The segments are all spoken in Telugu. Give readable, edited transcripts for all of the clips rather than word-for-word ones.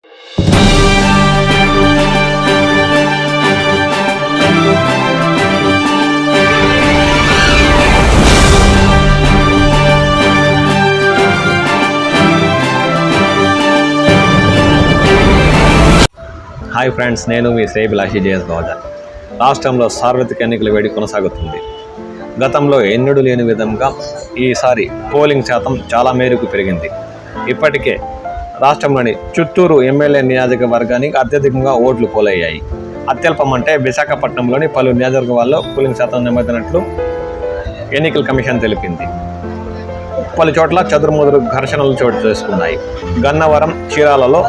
హాయ్ ఫ్రెండ్స్, నేను మీ శ్రేయభిలాషి జేఎస్ గౌదర్. రాష్ట్రంలో సార్వత్రిక ఎన్నికల వేడి కొనసాగుతుంది. గతంలో ఎన్నడూ లేని విధంగా ఈసారి పోలింగ్ శాతం చాలా మేరకు పెరిగింది. ఇప్పటికే రాష్ట్రంలోని చిత్తూరు ఎమ్మెల్యే నియోజకవర్గానికి అత్యధికంగా ఓట్లు పోలయ్యాయి. అత్యల్పం అంటే విశాఖపట్నంలోని పలు నియోజకవర్గాల్లో పోలింగ్ శాతం నమోదైనట్లు ఎన్నికల కమిషన్ తెలిపింది. పలు చోట్ల చదురుముదురు ఘర్షణలు చోటు చేసుకున్నాయి. గన్నవరం, చీరాలలో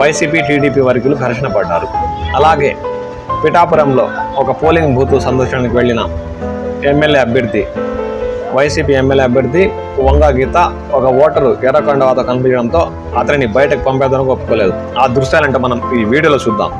వైసీపీ, టీడీపీ వర్గీయులు ఘర్షణ పడ్డారు. అలాగే పిఠాపురంలో ఒక పోలింగ్ బూత్ సందర్శనకు వెళ్లిన వైసీపీ ఎమ్మెల్యే అభ్యర్థి వంగ గీత ఒక ఓటరు ఎర్రకొండవాత కనిపించడంతో అతనిని బయటకు పంపేదానికి ఒప్పుకోలేదు. ఆ దృశ్యాలంటే మనం ఈ వీడియోలో చూద్దాం.